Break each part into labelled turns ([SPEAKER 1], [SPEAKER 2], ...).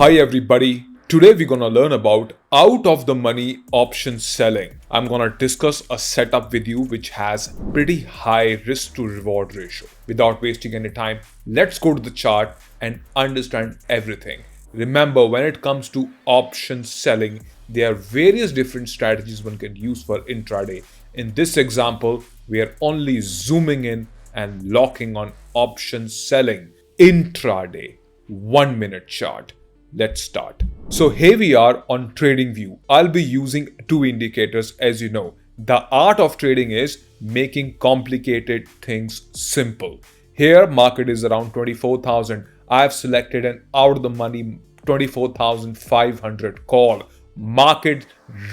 [SPEAKER 1] Hi everybody, today we're gonna learn about out of the money option selling. I'm gonna discuss a setup with you which has pretty high risk to reward ratio. Without wasting any time, let's go to the chart and understand everything. Remember, when it comes to option selling, there are various different strategies one can use for intraday. In this example, we are only zooming in and locking on option selling intraday 1 minute chart. Let's start. So here we are on TradingView. I'll be using two indicators as you know. The art of trading is making complicated things simple. Here market is around 24,000. I've selected an out of the money 24,500 call. Market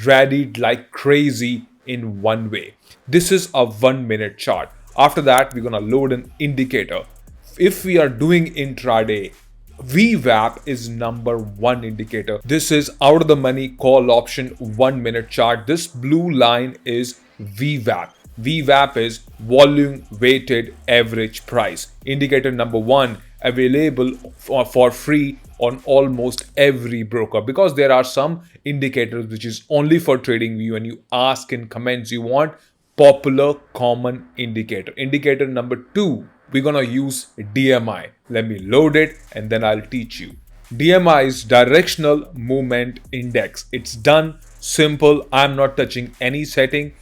[SPEAKER 1] rallied like crazy in one way. This is a 1 minute chart. After that, we're gonna load an indicator. If we are doing intraday, VWAP is number one indicator. This is out of the money call option 1 minute chart. This blue line is VWAP. VWAP is volume weighted average price. Indicator number one available for free on almost every broker, because there are some indicators which is only for TradingView and you ask in comments you want popular common indicator. Indicator number two, we're gonna use DMI. Let me load it and then I'll teach you. DMI is directional movement index. It's done, simple. I'm not touching any setting.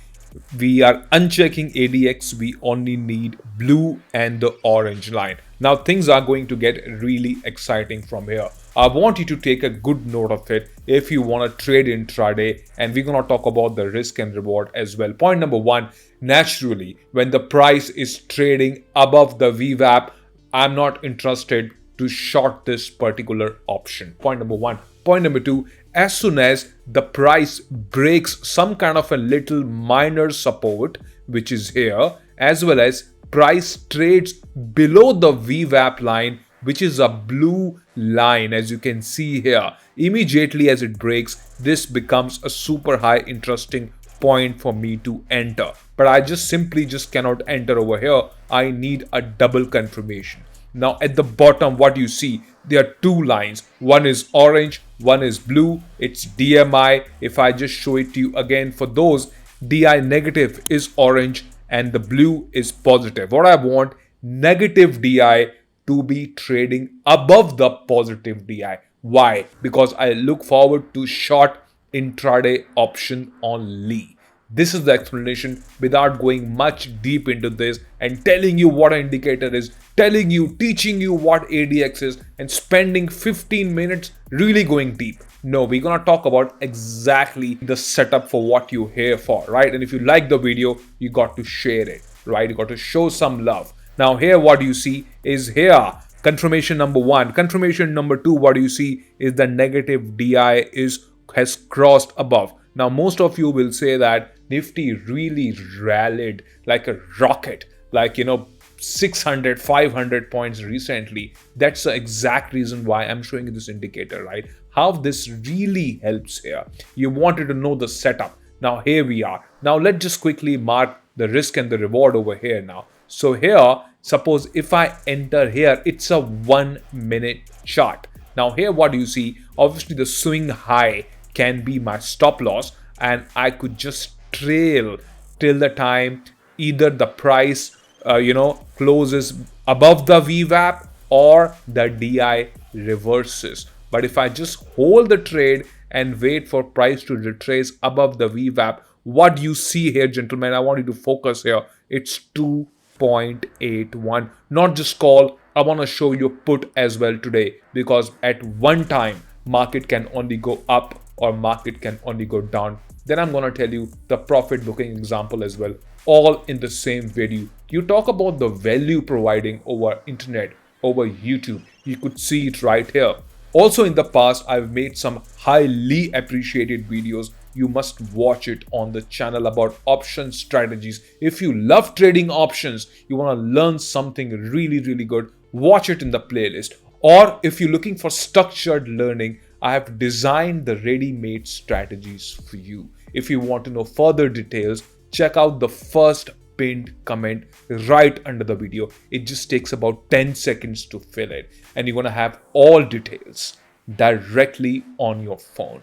[SPEAKER 1] We are unchecking ADX. We only need blue and the orange line. Now things are going to get really exciting from here. I want you to take a good note of it if you want to trade intraday, and we're going to talk about the risk and reward as well. Point number one, naturally, when the price is trading above the VWAP, I'm not interested to short this particular option. Point number one. Point number two, as soon as the price breaks some kind of a little minor support, which is here, as well as price trades below the VWAP line, which is a blue line, as you can see here, immediately as it breaks, this becomes a super high interesting point for me to enter. But I simply cannot enter over here. I need a double confirmation. Now at the bottom, what you see, there are two lines. One is orange, one is blue. It's DMI. If I just show it to you again, for those, DI negative is orange and the blue is positive. What I want, negative DI to be trading above the positive DI. Why? Because I look forward to short intraday option only. This is the explanation without going much deep into this and telling you what an indicator is, teaching you what ADX is, and spending 15 minutes really going deep. No, we're gonna talk about exactly the setup for what you're here for, right? And if you like the video, you got to share it, right? You got to show some love. Now here what you see is here confirmation number one. Confirmation number two, what you see is the negative DI has crossed above. Now most of you will say that Nifty really rallied like a rocket, like 600, 500 points recently. That's the exact reason why I'm showing you this indicator, right? How this really helps here. You wanted to know the setup. Now here we are. Now let's just quickly mark the risk and the reward over here now. So here, suppose if I enter here, it's a 1 minute chart. Now here what do you see? Obviously the swing high can be my stop loss, and I could just trail till the time either the price closes above the VWAP or the DI reverses. But if I just hold the trade and wait for price to retrace above the VWAP, what you see here, gentlemen, I want you to focus here. It's 2.81. Not just call, I want to show you put as well today, because at one time market can only go up or market can only go down. Then I'm going to tell you the profit booking example as well, all in the same video. You talk about the value providing over internet, over YouTube. You could see it right here. Also in the past, I've made some highly appreciated videos. You must watch it on the channel about option strategies. If you love trading options, you want to learn something really, really good, watch it in the playlist. Or if you're looking for structured learning, I have designed the ready-made strategies for you. If you want to know further details, check out the first pinned comment right under the video. It just takes about 10 seconds to fill it, and you're going to have all details. directly on your phone.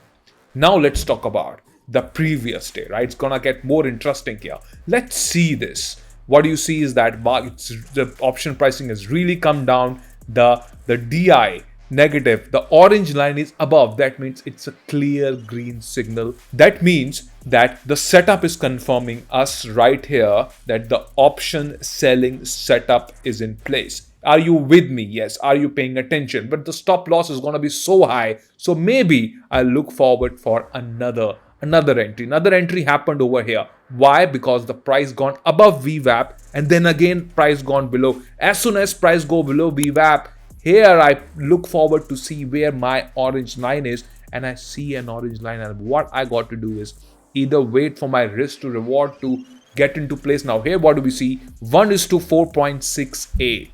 [SPEAKER 1] Now let's talk about the previous day, right? It's gonna get more interesting here. Let's see this. What you see is that the option pricing has really come down. The DI negative, the orange line is above. That means it's a clear green signal. That means that the setup is confirming us right here that the option selling setup is in place. Are you with me? Yes. Are you paying attention? But the stop loss is going to be so high. So maybe I'll look forward for another entry. Another entry happened over here. Why? Because the price gone above VWAP and then again price gone below. As soon as price go below VWAP, here I look forward to see where my orange line is, and I see an orange line, and what I got to do is either wait for my risk to reward to get into place. Now here what do we see? 1:4.68.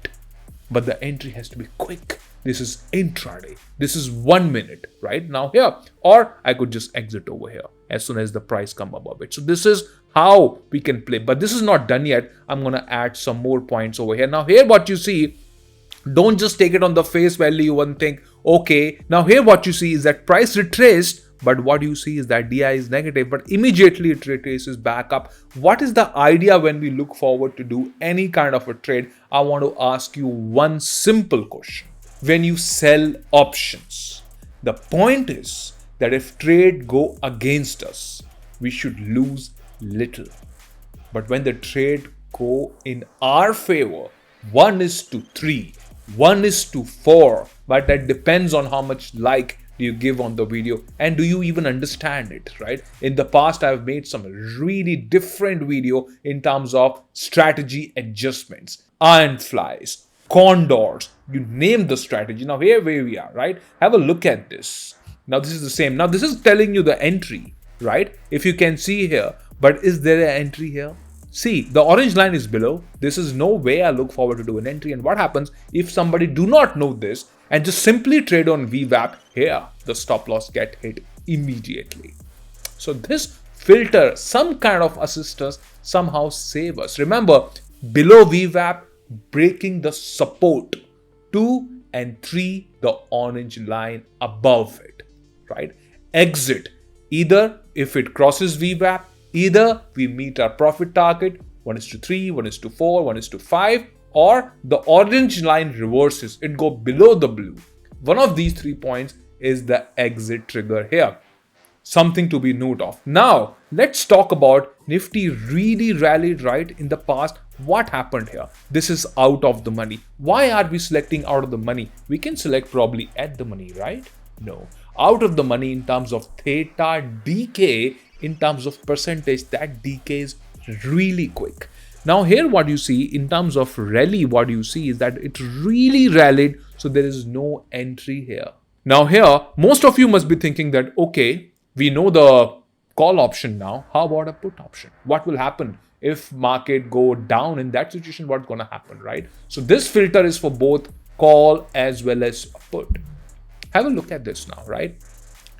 [SPEAKER 1] But the entry has to be quick. This is intraday. This is 1 minute, right? Now here, or I could just exit over here as soon as the price come above it. So this is how we can play. But this is not done yet. I'm going to add some more points over here. Now here what you see, don't just take it on the face value and think, okay. Now here what you see is that price retraced, but what you see is that DI is negative, but immediately it retraces back up. What is the idea when we look forward to do any kind of a trade? I want to ask you one simple question. When you sell options, the point is that if trade go against us, we should lose little. But when the trade go in our favor, 1:3, 1:4, but that depends on how much like do you give on the video and do you even understand it, right? In the past, I've made some really different video in terms of strategy adjustments, iron flies, condors, you name the strategy. Now here where we are, right? Have a look at this. Now this is the same. Now this is telling you the entry, right? If you can see here, but is there an entry here? See, the orange line is below. This is no way I look forward to do an entry. And what happens if somebody do not know this and just simply trade on VWAP? Here, the stop loss get hit immediately. So this filter, some kind of assistance, somehow save us. Remember, below VWAP, breaking the support 2 and 3, the orange line above it, right? Exit either if it crosses VWAP, either we meet our profit target 1:3, 1:4, 1:5, or the orange line reverses, it go below the blue. One of these 3 points is the exit trigger here. Something to be note of. Now, let's talk about Nifty really rallied right in the past. What happened here? This is out of the money. Why are we selecting out of the money? We can select probably at the money, right? No. Out of the money in terms of theta decay, in terms of percentage, that decays really quick. Now here what you see in terms of rally, what you see is that it really rallied, so there is no entry here. Now here, most of you must be thinking that, okay, we know the call option now. How about a put option? What will happen if market go down? In that situation, what's going to happen, right? So this filter is for both call as well as put. Have a look at this now, right?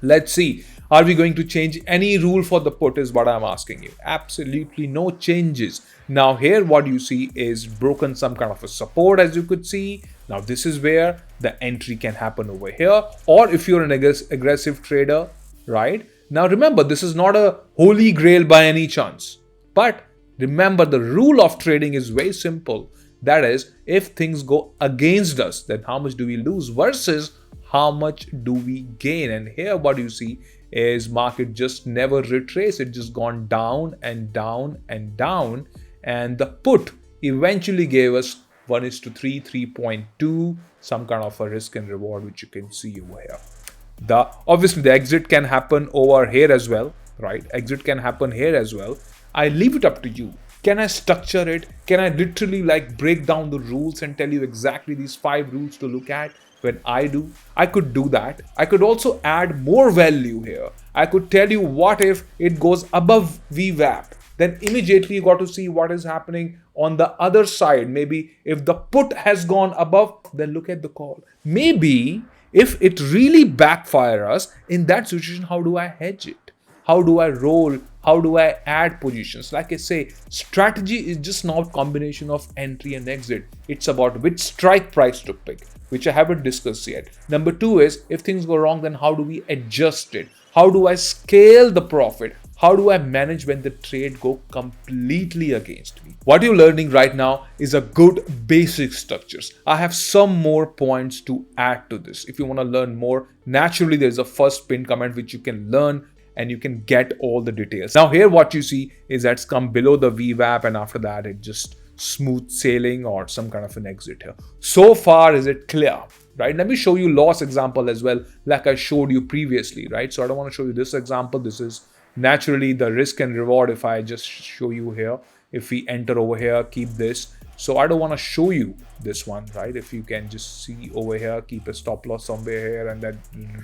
[SPEAKER 1] Let's see. Are we going to change any rule for the put is what I'm asking you. Absolutely no changes. Now here what you see is broken some kind of a support, as you could see. Now this is where the entry can happen over here. Or if you're an aggressive trader, right? Now remember, this is not a holy grail by any chance. But remember, the rule of trading is very simple. That is, if things go against us, then how much do we lose versus how much do we gain? And here what you see is market just never retrace. It just gone down and down and down. And the put eventually gave us 1:3, 3.2, some kind of a risk and reward, which you can see over here. Obviously the exit can happen over here as well, right? Exit can happen here as well. I leave it up to you. Can I structure it? Can I literally like break down the rules and tell you exactly these 5 rules to look at? When I do, I could do that. I could also add more value here. I could tell you what if it goes above VWAP. Then immediately you got to see what is happening on the other side. Maybe if the put has gone above, then look at the call. Maybe if it really backfires us, in that situation, how do I hedge it? How do I roll? How do I add positions? Like I say, strategy is just not combination of entry and exit. It's about which strike price to pick, which I haven't discussed yet. Number two is, if things go wrong, then how do we adjust it? How do I scale the profit? How do I manage when the trade go completely against me? What you're learning right now is a good basic structures. I have some more points to add to this. If you want to learn more, naturally there's a first pinned comment which you can learn and you can get all the details. Now here what you see is that's come below the VWAP, and after that it just smooth sailing or some kind of an exit here. So far, is it clear? Right? Let me show you loss example as well, like I showed you previously, right? So I don't want to show you this example. This is naturally the risk and reward. If I just show you here, if we enter over here, keep this. So I don't want to show you this one, right? If you can just see over here, keep a stop loss somewhere here, and that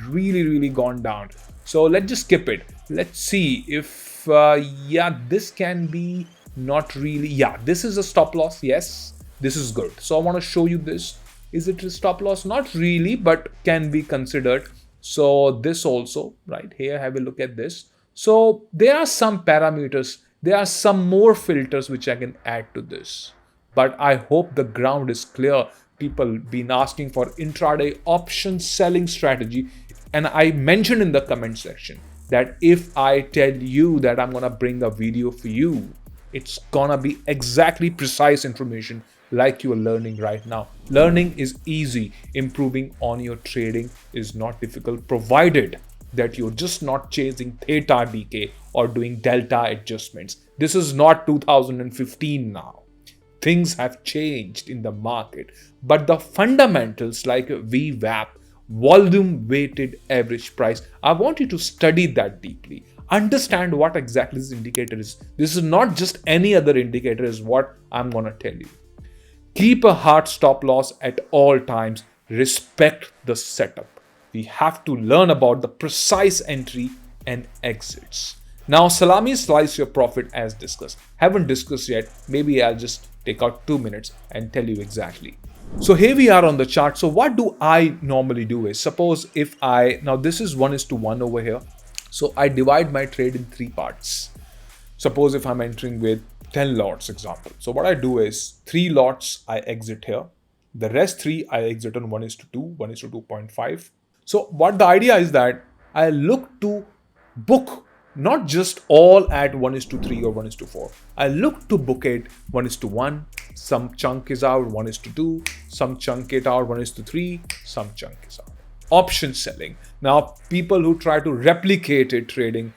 [SPEAKER 1] really gone down. So let's just skip it. Let's see if, yeah, this can be not really. Yeah, this is a stop loss. Yes, this is good. So I want to show you this. Is it a stop loss? Not really, but can be considered. So this also, right here, have a look at this. So there are some parameters, there are some more filters which I can add to this. But I hope the ground is clear. People been asking for intraday option selling strategy. And I mentioned in the comment section that if I tell you that I'm going to bring a video for you, it's going to be exactly precise information like you're learning right now. Learning is easy. Improving on your trading is not difficult, provided that you're just not chasing theta decay or doing delta adjustments. This is not 2015 now. Things have changed in the market, but the fundamentals like VWAP, volume weighted average price, I want you to study that deeply. Understand what exactly this indicator is. This is not just any other indicator, is what I'm going to tell you. Keep a hard stop loss at all times. Respect the setup. We have to learn about the precise entry and exits. Now, salami slice your profit as discussed. Haven't discussed yet. Maybe I'll just take out 2 minutes and tell you exactly. So here we are on the chart. So what do I normally do is, suppose if now this is 1:1 over here. So I divide my trade in 3 parts. Suppose if I'm entering with 10 lots example. So what I do is 3 lots I exit here. The rest 3 I exit on 1:2, 1:2.5. So what the idea is that I look to book not just all at 1:3 or 1:4. I look to book it 1:1. Some chunk is out 1:2. Some chunk it out 1:3. Some chunk is out. Option selling. Now, people who try to replicate it trading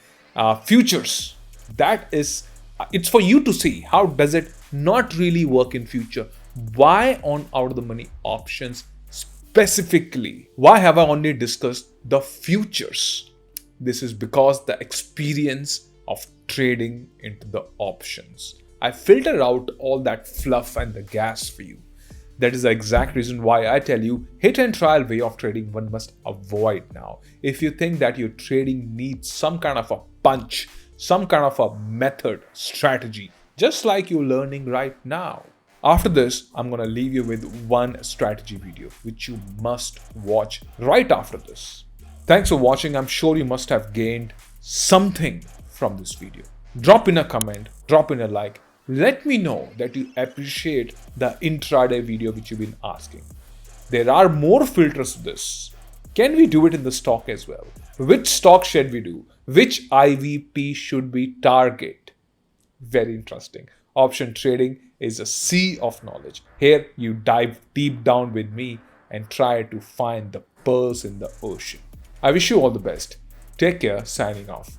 [SPEAKER 1] futures, that is, it's for you to see how does it not really work in future. Why on out of the money options specifically? Why have I only discussed the futures? This is because the experience of trading into the options. I filter out all that fluff and the gas for you. That is the exact reason why I tell you hit and trial way of trading one must avoid now. If you think that your trading needs some kind of a punch, some kind of a method, strategy, just like you're learning right now. After this, I'm going to leave you with one strategy video, which you must watch right after this. Thanks for watching. I'm sure you must have gained something from this video. Drop in a comment, drop in a like. Let me know that you appreciate the intraday video which you've been asking. There are more filters to this. Can we do it in the stock as well? Which stock should we do? Which IVP should we target? Very interesting. Option trading is a sea of knowledge. Here you dive deep down with me and try to find the pearls in the ocean. I wish you all the best. Take care. Signing off.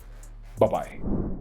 [SPEAKER 1] Bye-bye.